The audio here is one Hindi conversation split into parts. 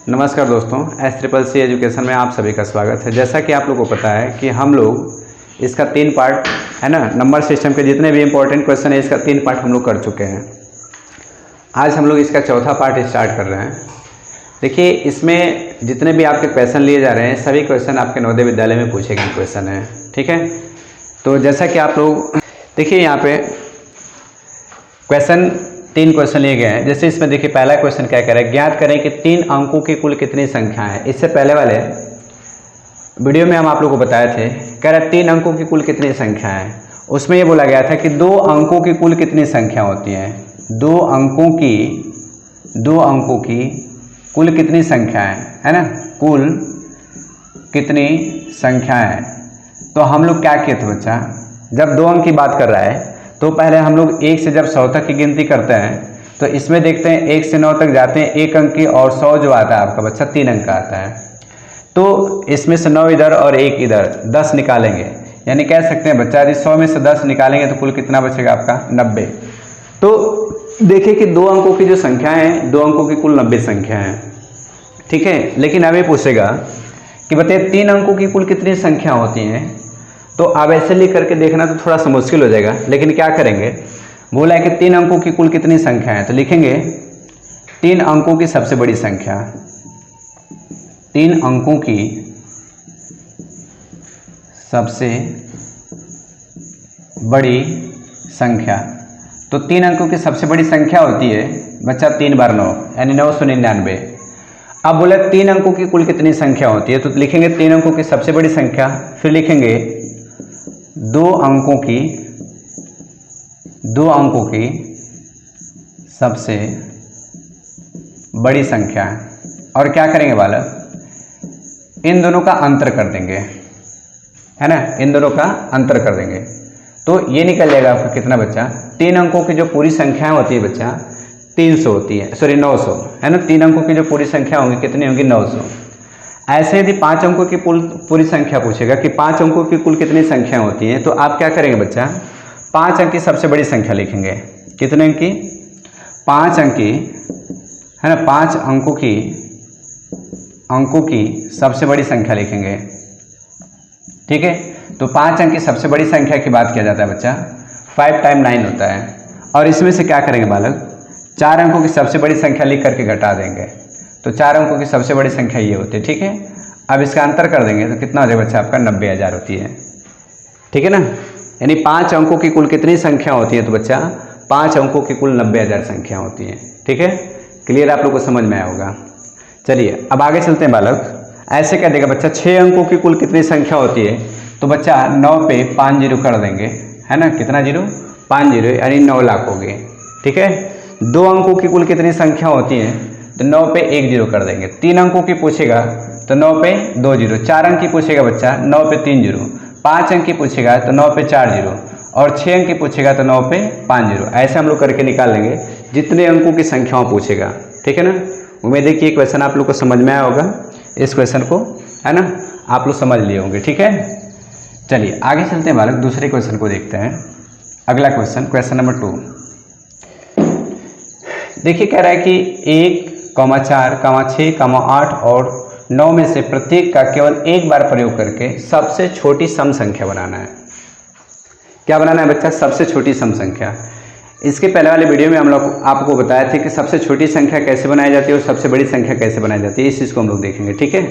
नमस्कार दोस्तों, SCCC एजुकेशन में आप सभी का स्वागत है। जैसा कि आप लोगों को पता है कि हम लोग इसका 3 पार्ट है ना, नंबर सिस्टम के जितने भी इम्पोर्टेंट क्वेश्चन है इसका 3 पार्ट हम लोग कर चुके हैं। आज हम लोग इसका चौथा पार्ट स्टार्ट कर रहे हैं। देखिए, इसमें जितने भी आपके क्वेश्चन लिए जा रहे हैं सभी क्वेश्चन आपके नवोदय विद्यालय में पूछे गए क्वेश्चन हैं, ठीक है। तो जैसा कि आप लोग देखिए, यहाँ पे क्वेश्चन 3 क्वेश्चन लिए गए हैं। जैसे इसमें देखिए, पहला क्वेश्चन क्या कह रहा है, ज्ञात करें कि 3 अंकों की कुल कितनी संख्या है। इससे पहले वाले वीडियो में हम आप लोगों को बताए थे, कह रहा है 3 अंकों की कुल कितनी संख्या है। उसमें ये बोला गया था कि 2 अंकों की कुल कितनी संख्या होती है। 2 अंकों की कुल कितनी संख्या है ना, कुल कितनी संख्या है। तो हम लोग क्या किए थे बच्चा, जब 2 अंक की बात कर रहा है तो पहले हम लोग 1 से जब 100 तक की गिनती करते हैं तो इसमें देखते हैं 1 से 9 तक जाते हैं 1 अंक की, और 100 जो आता है आपका बच्चा 3 अंक का आता है। तो इसमें से 9 इधर और 1 इधर, 10 निकालेंगे। यानी कह सकते हैं बच्चा, यदि 100 में से 10 निकालेंगे तो कुल कितना बचेगा आपका 90। तो देखिए कि 2 अंकों की जो संख्या है, 2 अंकों की कुल 90 संख्या है, ठीक है। लेकिन अब ये पूछेगा कि बताइए 3 अंकों की कुल कितनी संख्या होती हैं। तो अब ऐसे लिख करके देखना तो थोड़ा सा मुश्किल हो जाएगा, लेकिन क्या करेंगे, बोला है कि 3 अंकों की कुल कितनी संख्या है, तो लिखेंगे 3 अंकों की सबसे बड़ी संख्या। 3 अंकों की सबसे बड़ी संख्या। तो 3 अंकों की सबसे बड़ी संख्या होती है बच्चा 3 बार 9 यानी 999। अब बोला 3 अंकों की कुल कितनी संख्या होती है, तो लिखेंगे 3 अंकों की सबसे बड़ी संख्या, फिर लिखेंगे 2 अंकों की सबसे बड़ी संख्या। और क्या करेंगे बालक, इन दोनों का अंतर कर देंगे, है ना, इन दोनों का अंतर कर देंगे। तो ये निकल जाएगा आपका कितना बच्चा, 3 अंकों की जो पूरी संख्या होती है बच्चा 300 होती है, सॉरी 900, है ना। 3 अंकों की जो पूरी संख्या होंगी कितनी होंगी 900। ऐसे यदि 5 अंकों की पूरी संख्या पूछेगा कि 5 अंकों की कुल कितनी संख्या होती हैं, तो आप क्या करेंगे बच्चा, 5 अंक की सबसे बड़ी संख्या लिखेंगे। कितने अंक की, 5 अंक की, है ना, 5 अंकों की सबसे बड़ी संख्या लिखेंगे, ठीक है। तो 5 अंक की सबसे बड़ी संख्या की बात किया जाता है बच्चा 5 टाइम 9 होता है। और इसमें से क्या करेंगे बालक, 4 अंकों की सबसे बड़ी संख्या लिख करके घटा देंगे। तो 4 अंकों की सबसे बड़ी संख्या ये होती है, ठीक है। अब इसका अंतर कर देंगे तो कितना हो जाएगा बच्चा आपका 90,000 होती है, ठीक है ना। यानी 5 अंकों की कुल कितनी संख्या होती है, तो बच्चा 5 अंकों की कुल 90,000 संख्या होती है, ठीक है। क्लियर, आप लोग को समझ में आया होगा। चलिए अब आगे चलते हैं बालक। ऐसे कह देगा बच्चा 6 अंकों की कुल कितनी संख्या होती है, तो बच्चा 9 पे 5 जीरो कर देंगे, है ना। कितना जीरो, 5 जीरो, यानी 9 लाख हो गए, ठीक है। 2 अंकों की कुल कितनी संख्या होती है, तो 9 पे 1 जीरो कर देंगे। 3 अंकों की पूछेगा तो 9 पे 2 जीरो। 4 अंक की पूछेगा बच्चा 9 पे 3 जीरो। 5 अंक की पूछेगा तो 9 पे 4 जीरो, और 6 अंक की पूछेगा तो 9 पे 5 जीरो। ऐसे हम लोग करके निकाल लेंगे जितने अंकों की संख्याओं पूछेगा, ठीक है ना। उम्मीद है कि ये क्वेश्चन आप लोग को समझ में आया होगा। इस क्वेश्चन को, है ना, आप लोग समझ लिए होंगे, ठीक है। चलिए आगे चलते हैं बालक, दूसरे क्वेश्चन को देखते हैं। अगला क्वेश्चन, क्वेश्चन नंबर 2। देखिए कह रहा है कि 1, 4, 6, 8 और 9 में से प्रत्येक का केवल एक बार प्रयोग करके सबसे छोटी सम संख्या बनाना है। क्या बनाना है बच्चा, सबसे छोटी सम संख्या। इसके पहले वाले वीडियो में हम लोग आपको बताया थे कि सबसे छोटी संख्या कैसे बनाई जाती है और सबसे बड़ी संख्या कैसे बनाई जाती है। इस चीज़ को हम लोग देखेंगे, ठीक है।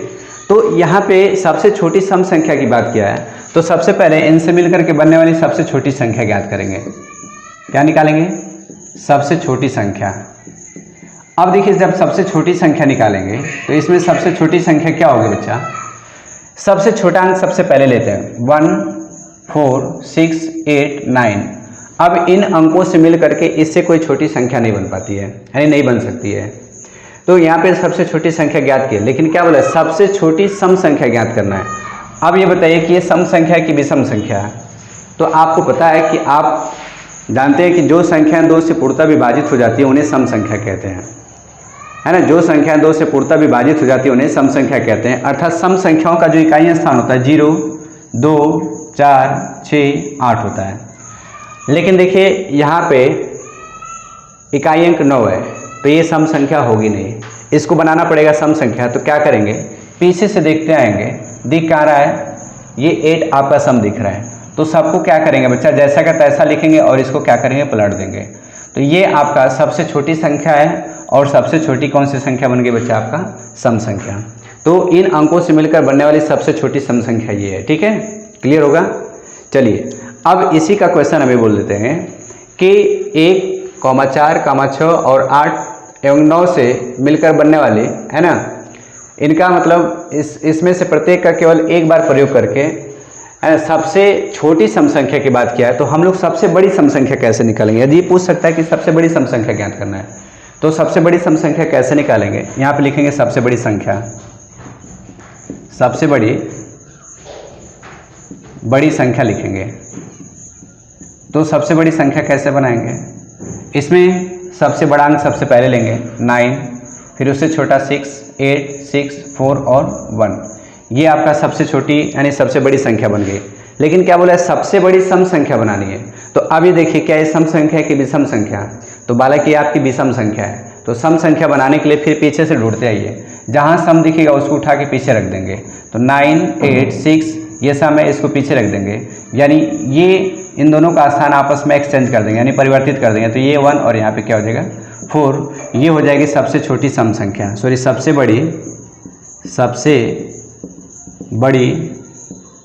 तो यहाँ पे सबसे छोटी सम संख्या की बात किया है, तो सबसे पहले इनसे मिलकर के बनने वाली सबसे छोटी संख्या ज्ञात करेंगे। क्या निकालेंगे, सबसे छोटी संख्या। अब देखिए, जब सबसे छोटी संख्या निकालेंगे तो इसमें सबसे छोटी संख्या क्या होगी बच्चा, सबसे छोटा अंक सबसे पहले लेते हैं 1, 4, 6, 8, 9। अब इन अंकों से मिल करके इससे कोई छोटी संख्या नहीं बन पाती है, यानी नहीं बन सकती है। तो यहाँ पे सबसे छोटी संख्या ज्ञात की, लेकिन क्या बोला, सबसे छोटी सम संख्या ज्ञात करना है। अब ये बताइए कि ये सम संख्या है कि विषम संख्या है। तो आपको पता है कि आप जानते हैं कि जो संख्याएं 2 से पूर्णतः विभाजित हो जाती है उन्हें सम संख्या कहते हैं, है ना। जो संख्या 2 से पूर्णतः विभाजित हो जाती है उन्हें सम संख्या कहते हैं। अर्थात सम संख्याओं का जो इकाई स्थान होता है 0, 2, 4, 6, 8 होता है। लेकिन देखिए यहाँ पे इकाई अंक 9 है, तो ये सम संख्या होगी नहीं। इसको बनाना पड़ेगा सम संख्या। तो क्या करेंगे, पीछे से देखते आएंगे, दिख क्या रहा है, ये 8 आपका सम दिख रहा है। तो सबको क्या करेंगे बच्चा, जैसा का तैसा लिखेंगे और इसको क्या करेंगे, पलट देंगे। तो ये आपका सबसे छोटी संख्या है और सबसे छोटी कौन सी संख्या बन गई बच्चा, आपका सम संख्या। तो इन अंकों से मिलकर बनने वाली सबसे छोटी सम संख्या ये है। ठीक है, क्लियर होगा। चलिए अब इसी का क्वेश्चन अभी बोल देते हैं कि 1, 4, 6 और 8 एवं 9 से मिलकर बनने वाली, है ना, इनका मतलब इसमें से प्रत्येक का केवल एक बार प्रयोग करके सबसे छोटी सम संख्या की बात किया है। तो हम लोग सबसे बड़ी सम संख्या कैसे निकालेंगे। यदि पूछ सकता है कि सबसे बड़ी सम संख्या ज्ञात करना है, तो सबसे बड़ी सम संख्या कैसे निकालेंगे। यहाँ पे लिखेंगे सबसे बड़ी संख्या, सबसे बड़ी संख्या लिखेंगे। तो सबसे बड़ी संख्या कैसे बनाएंगे, इसमें सबसे बड़ा अंक सबसे पहले लेंगे 9, फिर उससे छोटा 6, 8, 6, 4 और 1। ये आपका सबसे छोटी यानी सबसे बड़ी संख्या बन गई। लेकिन क्या बोला है, सबसे बड़ी सम संख्या बनानी है। तो अब ये देखिए, क्या ये सम संख्या है कि विषम संख्या। तो बालक ये आपकी विषम संख्या है। तो सम संख्या बनाने के लिए फिर पीछे से ढूंढते आइए, जहाँ सम दिखेगा उसको उठा के पीछे रख देंगे। तो 9, 8, 6 ये सम है, इसको पीछे रख देंगे, यानी ये इन दोनों का स्थान आपस में एक्सचेंज कर देंगे, यानी परिवर्तित कर देंगे। तो ये 1 और यहाँ पे क्या हो जाएगा 4। ये हो जाएगी सबसे छोटी सम संख्या, सॉरी सबसे बड़ी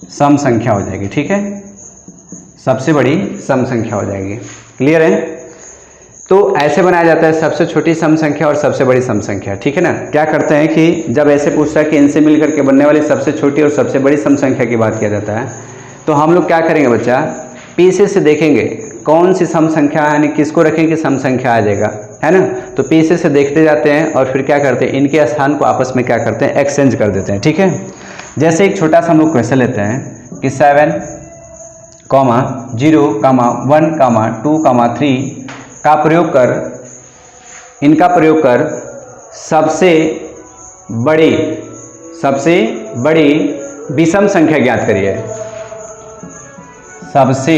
सम संख्या हो जाएगी। ठीक है, सबसे बड़ी सम संख्या हो जाएगी। क्लियर है। तो ऐसे बनाया जाता है सबसे छोटी सम संख्या और सबसे बड़ी सम संख्या। ठीक है ना। क्या करते हैं कि जब ऐसे पूछता है कि इनसे मिलकर के बनने वाली सबसे छोटी और सबसे बड़ी सम संख्या की बात किया जाता है, तो हम लोग क्या करेंगे बच्चा, पीछे से देखेंगे कौन सी सम संख्या, यानी किसको रखेंगे कि सम संख्या आ जाएगा, है ना। तो पीछे से देखते जाते हैं और फिर क्या करते हैं, इनके स्थान को आपस में क्या करते हैं, एक्सचेंज कर देते हैं। ठीक है। जैसे एक छोटा सा हम लोग क्वेश्चन लेते हैं कि 7, 0, 1, 2, 3 का प्रयोग कर, इनका प्रयोग कर सबसे बड़ी विषम संख्या ज्ञात करिए। सबसे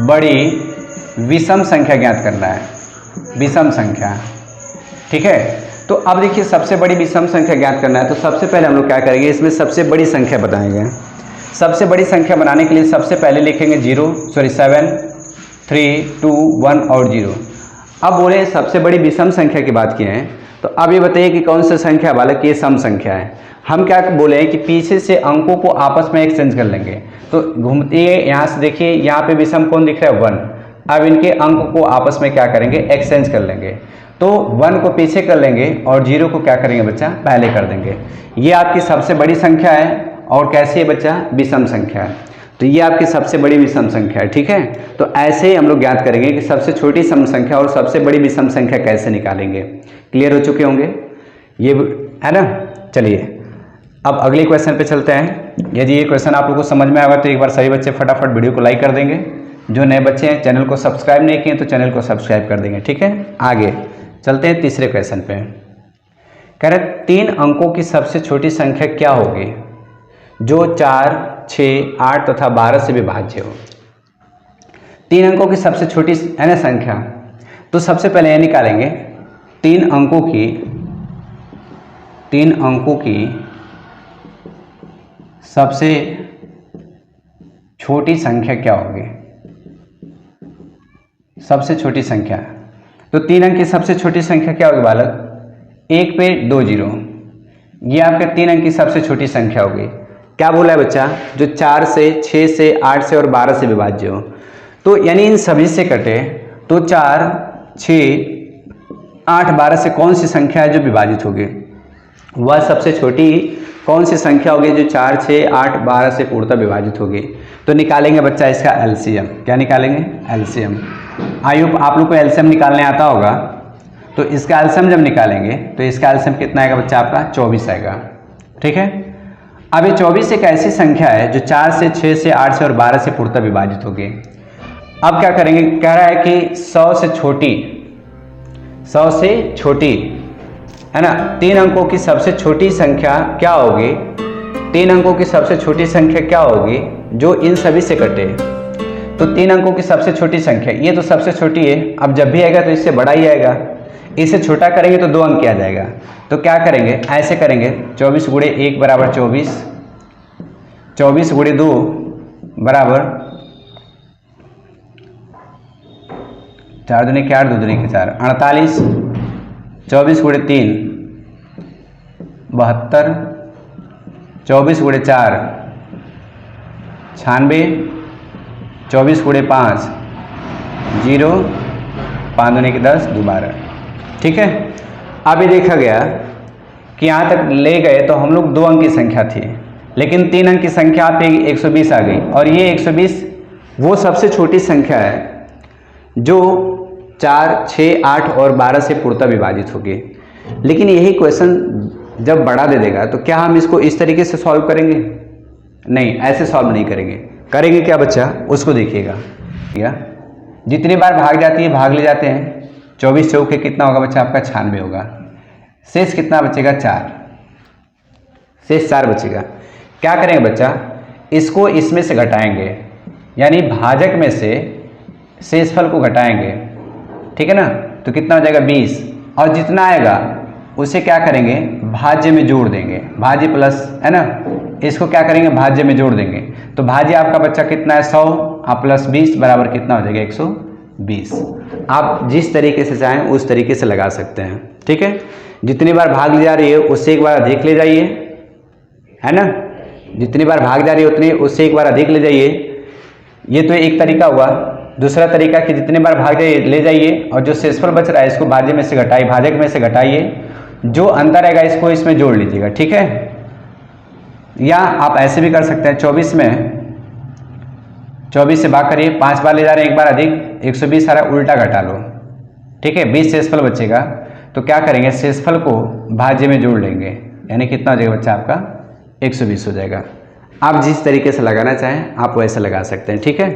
बड़ी विषम संख्या ज्ञात करना है, विषम संख्या। ठीक है। तो अब देखिए सबसे बड़ी विषम संख्या ज्ञात करना है, तो सबसे पहले हम लोग क्या करेंगे, इसमें सबसे बड़ी संख्या बताएंगे। सबसे बड़ी संख्या बनाने के लिए सबसे पहले लिखेंगे 7, 3, 2, 1 और 0। अब बोले सबसे बड़ी विषम संख्या की बात किए हैं, तो अब ये बताइए कि कौन सी संख्या बालक, ये सम संख्या है। हम क्या बोले कि पीछे से अंकों को आपस में एक्सचेंज कर लेंगे। तो घूमते यहाँ से देखिए, यहाँ पे विषम कौन दिख रहा है, 1। अब इनके अंक को आपस में क्या करेंगे, एक्सचेंज कर लेंगे। तो 1 को पीछे कर लेंगे और 0 को क्या करेंगे बच्चा, पहले कर देंगे। ये आपकी सबसे बड़ी संख्या है और कैसी है बच्चा, विषम संख्या है। तो ये आपकी सबसे बड़ी विषम संख्या है। ठीक है। तो ऐसे ही हम लोग ज्ञात करेंगे कि सबसे छोटी सम संख्या और सबसे बड़ी विषम संख्या कैसे निकालेंगे। क्लियर हो चुके होंगे ये, है ना। चलिए अब अगले क्वेश्चन पे चलते हैं। यदि ये क्वेश्चन आप लोग को समझ में आएगा तो एक बार सभी बच्चे फटाफट वीडियो को लाइक कर देंगे। जो नए बच्चे हैं चैनल को सब्सक्राइब नहीं किए तो चैनल को सब्सक्राइब कर देंगे। ठीक है। आगे चलते हैं तीसरे क्वेश्चन पे। कह रहे 3 अंकों की सबसे छोटी संख्या क्या होगी जो 4, 6, 8 तथा 12 से विभाज्य हो। 3 अंकों की सबसे छोटी है ना संख्या। तो सबसे पहले ये निकालेंगे 3 अंकों की सबसे छोटी संख्या क्या होगी। सबसे छोटी संख्या, तो 3 अंक की सबसे छोटी संख्या क्या होगी बालक, 1 पे 2 0। ये आपके 3 अंक की सबसे छोटी संख्या होगी। क्या बोला है बच्चा, जो 4 से, 6 से, 8 से और 12 से विभाज्य हो। तो यानी इन सभी से कटे तो 4, 6, 8, 12 से कौन सी संख्या है जो विभाजित होगी, वह सबसे छोटी कौन सी संख्या होगी जो 4, 6, 8, 12 से पूर्णतः विभाजित होगी। तो निकालेंगे बच्चा इसका एलसीएम। क्या निकालेंगे, एलसीएम। आई होप आप लोग को एलसीएम निकालने आता होगा। तो इसका एलसीएम जब निकालेंगे तो इसका एलसीएम कितना आएगा बच्चा, आपका 24 आएगा। ठीक है। अब ये 24 एक ऐसी संख्या है जो 4 से, 6 से, 8 से और 12 से पूर्णतः विभाजित होगी। अब क्या करेंगे, कह रहा है कि 100 से छोटी है ना, 3 अंकों की सबसे छोटी संख्या क्या होगी। 3 अंकों की सबसे छोटी संख्या क्या होगी जो इन सभी से कटे। तो 3 अंकों की सबसे छोटी संख्या, ये तो सबसे छोटी है। अब जब भी आएगा तो इससे बड़ा ही आएगा। इसे छोटा करेंगे तो 2 अंक आ जाएगा। तो क्या करेंगे, ऐसे करेंगे 24 गुणे 1 बराबर 24, 24 गुणे 2 बराबर 4 दूनी 4 2 दूनी 4 48, 24 गुणे 3 72, 24 गुणे 4 96, 24 गुणे 5 0, 5 दूनी 10 2 12। ठीक है, अब ये देखा गया कि यहाँ तक ले गए तो हम लोग 2 अंक की संख्या थी, लेकिन 3 अंक की संख्या पे 120 आ गई, और ये 120 वो सबसे छोटी संख्या है जो 4, 6, 8 और 12 से पूर्णतः विभाजित होगी। लेकिन यही क्वेश्चन जब बड़ा दे देगा तो क्या हम इसको इस तरीके से सॉल्व करेंगे? नहीं, ऐसे सॉल्व नहीं करेंगे। करेंगे क्या बच्चा, उसको देखिएगा। ठीक है, जितनी बार भाग जाती है भाग ले जाते हैं। 24 चौके कितना होगा बच्चा आपका? 96 होगा। शेष कितना बचेगा? 4। शेष 4 बचेगा। क्या करेंगे बच्चा, इसको इसमें से घटाएंगे, यानी भाजक में से शेषफल को घटाएंगे। ठीक है ना, तो कितना हो जाएगा? 20। और जितना आएगा उसे क्या करेंगे? भाज्य में जोड़ देंगे। भाज्य प्लस है ना, इसको क्या करेंगे? भाज्य में जोड़ देंगे। तो भाज्य आपका बच्चा कितना है? 100 प्लस 20 बराबर कितना हो जाएगा? 120। आप जिस तरीके से चाहें उस तरीके से लगा सकते हैं। ठीक है, जितनी बार भाग ले जा रही है उससे एक बार अधिक ले जाइए, है ना। जितनी बार भाग जा रही है उतनी उससे एक बार अधिक ले जाइए। ये तो एक तरीका हुआ। दूसरा तरीका कि जितनी बार भाग जाइए ले जाइए, और जो शेषफल बच रहा है इसको भाज्य में से घटाइए, भाजक में से घटाइए, जो अंतर आएगा इसको इसमें जोड़ लीजिएगा। ठीक है, या आप ऐसे भी कर सकते हैं, 24 में 24 से भाग करिए, 5 बार ले जा रहे हैं, एक बार अधिक, 120 सारा उल्टा घटा लो। ठीक है, 20 शेषफल बचेगा, तो क्या करेंगे? शेषफल को भाज्य में जोड़ लेंगे, यानी कितना हो जाएगा बच्चा आपका? 120 हो जाएगा। आप जिस तरीके से लगाना चाहें आप वैसे लगा सकते हैं। ठीक है,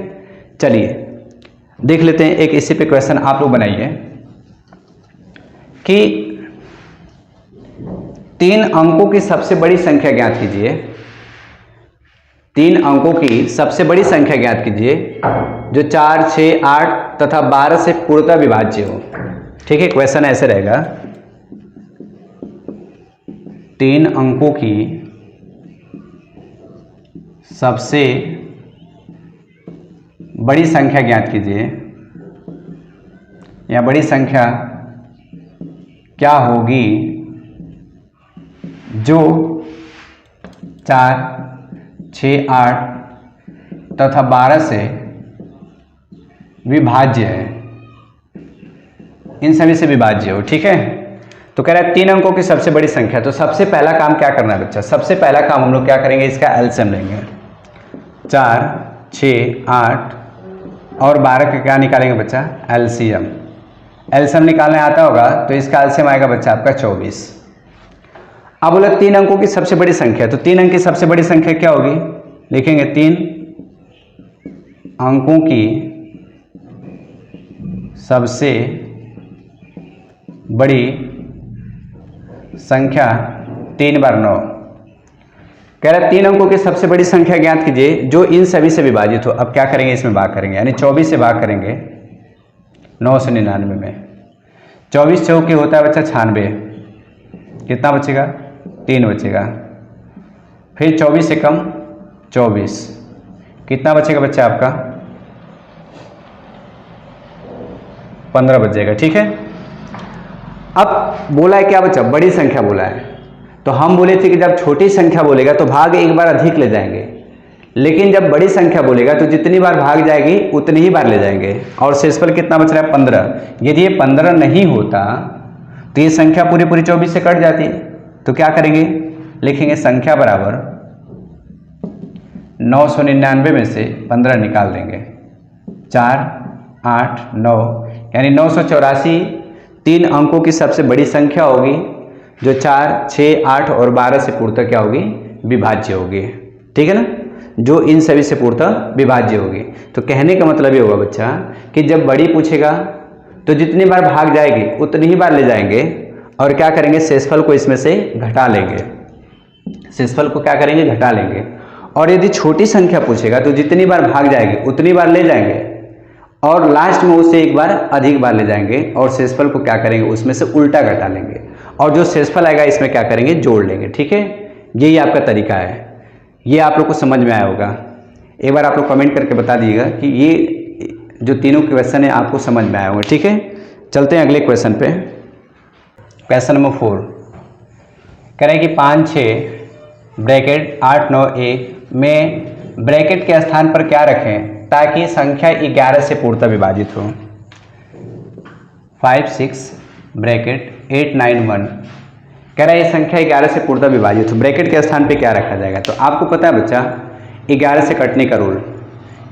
चलिए देख लेते हैं। एक इसी पे क्वेश्चन आप लोग बनाइए कि 3 अंकों की सबसे बड़ी संख्या ज्ञात कीजिए। 3 अंकों की सबसे बड़ी संख्या ज्ञात कीजिए जो 4, 6, 8 तथा 12 से पूर्णतः विभाज्य हो। ठीक है, क्वेश्चन ऐसे रहेगा, 3 अंकों की सबसे बड़ी संख्या ज्ञात कीजिए, या बड़ी संख्या क्या होगी जो 4, 6, 8 तथा 12 से विभाज्य है, इन सभी से विभाज्य हो। ठीक है, तो कह रहा है 3 अंकों की सबसे बड़ी संख्या। तो सबसे पहला काम क्या करना है बच्चा? सबसे पहला काम हम लोग क्या करेंगे? इसका एलसीएम लेंगे। 4, 6, 8 और 12 का क्या निकालेंगे बच्चा? एलसीएम। एलसीएम निकालने आता होगा तो इसका एलसीएम आएगा बच्चा आपका 24। अब बोला 3 अंकों की सबसे बड़ी संख्या, तो 3 अंक की सबसे बड़ी संख्या क्या होगी? लिखेंगे 3 अंकों की सबसे बड़ी संख्या 3 बार 9। कह रहा है 3 अंकों की सबसे बड़ी संख्या ज्ञात कीजिए जो इन सभी से विभाजित हो। अब क्या करेंगे? इसमें भाग करेंगे, यानी 24 से भाग करेंगे 999 में। 24 चौके होता है बच्चा 96, कितना बचेगा? 3 बचेगा। फिर 24 से कम 24, कितना बचेगा बच्चा आपका? 15 बचेगा। ठीक है, अब बोला है क्या बच्चा? बड़ी संख्या बोला है। तो हम बोले थे कि जब छोटी संख्या बोलेगा तो भाग एक बार अधिक ले जाएंगे, लेकिन जब बड़ी संख्या बोलेगा तो जितनी बार भाग जाएगी उतनी ही बार ले जाएंगे। और शेषफल कितना बच रहा है? 15। यदि ये 15 नहीं होता तो ये संख्या पूरी पूरी 24 से कट जाती। तो क्या करेंगे? लिखेंगे संख्या बराबर 999 में से 15 निकाल देंगे। 4, 8, 9, यानी 984 3 अंकों की सबसे बड़ी संख्या होगी जो 4, 6, 8 और 12 से पूर्णतः क्या होगी? विभाज्य होगी। ठीक है ना, जो इन सभी से पूर्णतः विभाज्य होगी। तो कहने का मतलब ये होगा बच्चा कि जब बड़ी पूछेगा तो जितनी बार भाग जाएगी उतनी ही बार ले जाएंगे, और क्या करेंगे? शेषफल को इसमें से घटा लेंगे। शेषफल को क्या करेंगे? घटा लेंगे। और यदि छोटी संख्या पूछेगा तो जितनी बार भाग जाएगी उतनी बार ले जाएंगे, और लास्ट में उसे एक बार अधिक बार ले जाएंगे और शेषफल को क्या करेंगे, उसमें से उल्टा घटा लेंगे और जो शेषफल आएगा इसमें क्या करेंगे, जोड़ लेंगे। ठीक है, यही आपका तरीका है। ये आप लोग को समझ में आया होगा। एक बार आप लोग कमेंट करके बता दीजिएगा कि ये जो तीनों क्वेश्चन है आपको समझ में आया होगा। ठीक है, चलते हैं अगले क्वेश्चन पे। क्वेश्चन नंबर 4 कह रहे हैं कि 5 6 ब्रैकेट 8 9 1 में ब्रैकेट के स्थान पर क्या रखें ताकि संख्या 11 से पूर्णतः विभाजित हो। 5 6 ब्रैकेट 8 9 1 कह रहा है ये संख्या 11 से पूर्णतः विभाजित हो, ब्रैकेट के स्थान पे क्या रखा जाएगा। तो आपको पता है बच्चा 11 से कटने का रूल,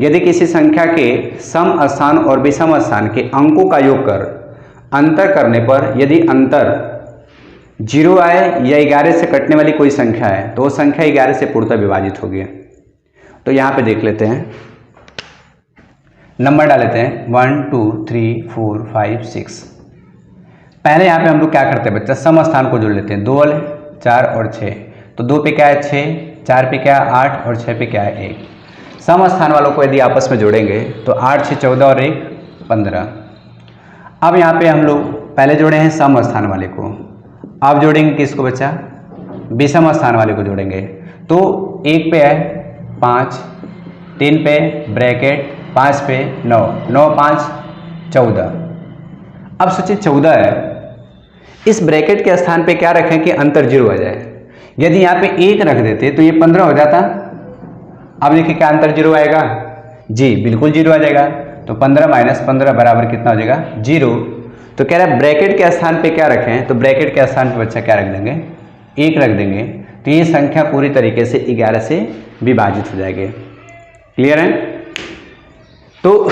यदि किसी संख्या के सम स्थान और विषम स्थान के अंकों का योग कर अंतर करने पर यदि अंतर 0 आए या 11 से कटने वाली कोई संख्या है तो वो संख्या 11 से पूर्णतः विभाजित होगी। तो यहाँ पे देख लेते हैं, नंबर डाल लेते हैं 1 2 3 4 5 6। पहले यहाँ पे हम लोग क्या करते हैं बच्चा, सम स्थान को जोड़ लेते हैं। 2 वाले 4 और 6, तो 2 पे क्या है 6, 4 पे क्या है 8 और 6 पे क्या है 1। सम स्थान वालों को यदि आपस में जोड़ेंगे तो 8 6 14 और 1 15। अब यहाँ पे हम लोग पहले जोड़े हैं सम स्थान वाले को, अब जोड़ेंगे किसको बच्चा, विषम स्थान वाले को जोड़ेंगे। तो 1 पे है 5, 3 पे ब्रैकेट 5 पे 9, 9 5 14। अब सोचिए 14 है, इस ब्रैकेट के स्थान पे क्या रखें कि अंतर 0 आ जाए। यदि यहाँ पे 1 रख देते तो ये 15 हो जाता। अब देखिए क्या अंतर 0 आएगा, जी बिल्कुल 0 आ जाएगा। तो 15 - 15 बराबर कितना हो जाएगा 0। तो कह रहा है ब्रैकेट के स्थान पे क्या रखें, तो ब्रैकेट के स्थान पे बच्चा क्या रख देंगे 1 रख देंगे। तो ये संख्या पूरी तरीके से 11 से विभाजित हो जाएगी। क्लियर है। तो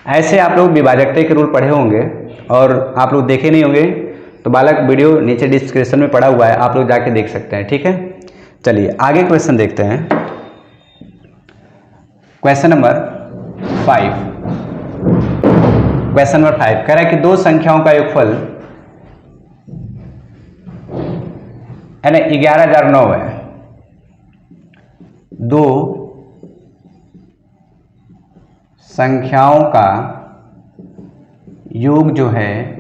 ऐसे आप लोग विभाजकता के रूल पढ़े होंगे और आप लोग देखे नहीं होंगे तो बालक वीडियो नीचे डिस्क्रिप्शन में पड़ा हुआ है, आप लोग जाके देख सकते हैं। ठीक है, चलिए आगे क्वेश्चन देखते हैं। क्वेश्चन नंबर 5 कह रहा है कि दो संख्याओं का योगफल है ना 11,009 है। दो संख्याओं का योग जो है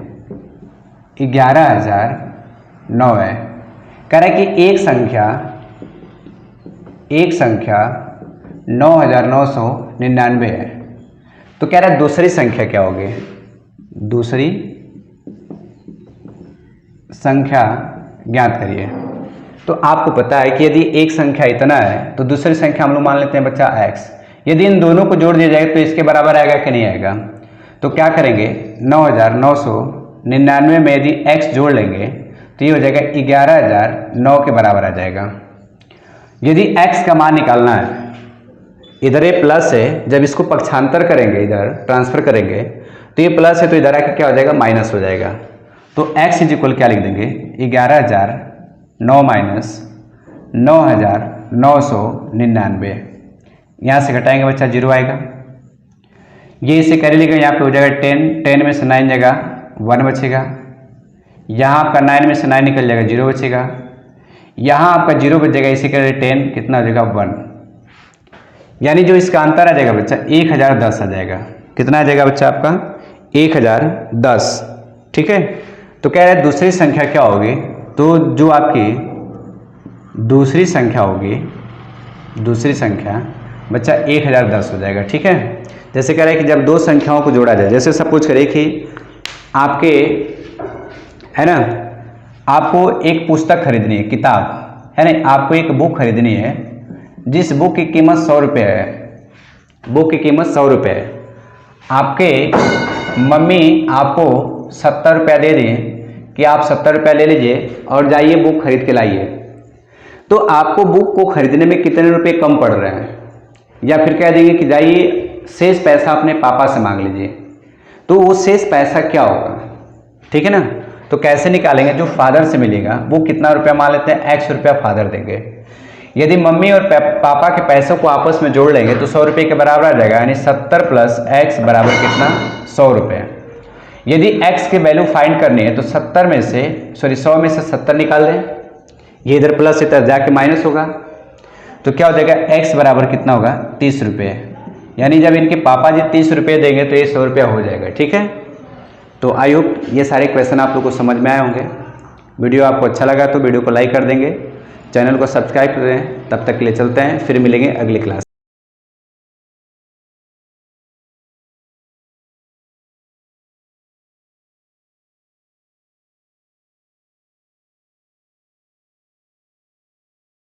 11,009 है। कह रहा है कि एक संख्या 9,999 है। तो कह रहा है दूसरी संख्या क्या होगी, दूसरी संख्या ज्ञात करिए। तो आपको पता है कि यदि एक संख्या इतना है तो दूसरी संख्या हम लोग मान लेते हैं बच्चा x। यदि इन दोनों को जोड़ दिया जाए तो इसके बराबर आएगा कि नहीं आएगा। तो क्या करेंगे 9,999 में यदि x जोड़ लेंगे तो ये हो जाएगा 11,009 के बराबर आ जाएगा। यदि x का मान निकालना है, इधर ये प्लस है, जब इसको पक्षांतर करेंगे इधर ट्रांसफर करेंगे तो ये प्लस है तो इधर आके क्या हो जाएगा माइनस हो जाएगा। तो x इज इक्वल क्या लिख देंगे 11,009 माइनस 9,999। यहाँ से घटाएंगे बच्चा 0 आएगा। ये इसे कर लीजिएगा, यहाँ पे हो जाएगा 10 में से 9 जाएगा 1 बचेगा। यहाँ आपका 9 में से 9 निकल जाएगा 0 बचेगा। यहाँ आपका 0 बच जाएगा, इसी कर 10 कितना हो जाएगा 1। यानी जो इसका अंतर आ जाएगा बच्चा 1010 आ जाएगा। कितना आ जाएगा बच्चा आपका 1010। ठीक है। तो कह रहा है दूसरी संख्या क्या होगी, तो जो आपकी दूसरी संख्या होगी, दूसरी संख्या बच्चा 1010 हो जाएगा। ठीक है। जैसे कह रहा है कि जब दो संख्याओं को जोड़ा जाए, जैसे सपोज करें कि आपके है ना, आपको एक पुस्तक खरीदनी है, किताब है ना, आपको एक बुक खरीदनी है जिस बुक की कीमत 100 रुपये है। बुक की कीमत 100 रुपये है। आपके मम्मी आपको 70 रुपया दे दें कि आप 70 रुपया ले लीजिए और जाइए बुक खरीद के लाइए। तो आपको बुक को खरीदने में कितने रुपए कम पड़ रहे हैं, या फिर कह देंगे कि जाइए शेष पैसा अपने पापा से मांग लीजिए। तो वो शेष पैसा क्या होगा, ठीक है ना। तो कैसे निकालेंगे, जो फादर से मिलेगा वो कितना रुपया मान लेते हैं, x रुपया फादर देंगे। यदि मम्मी और पापा के पैसों को आपस में जोड़ लेंगे तो 100 रुपये के बराबर आ जाएगा, यानी 70 + x बराबर कितना 100 रुपये। यदि x की वैल्यू फाइंड करनी है तो 100 में से 70 निकाल दें, ये इधर प्लस इधर जाके माइनस होगा, तो क्या हो जाएगा x बराबर कितना होगा 30 रुपये। यानी जब इनके पापा जी 30 रुपये देंगे तो ये 100 रुपया हो जाएगा। ठीक है, तो आई होप ये सारे क्वेश्चन आप लोग को समझ में आए होंगे। वीडियो आपको अच्छा लगा तो वीडियो को लाइक कर देंगे, चैनल को सब्सक्राइब कर दें। तब तक के लिए चलते हैं, फिर मिलेंगे अगली क्लास।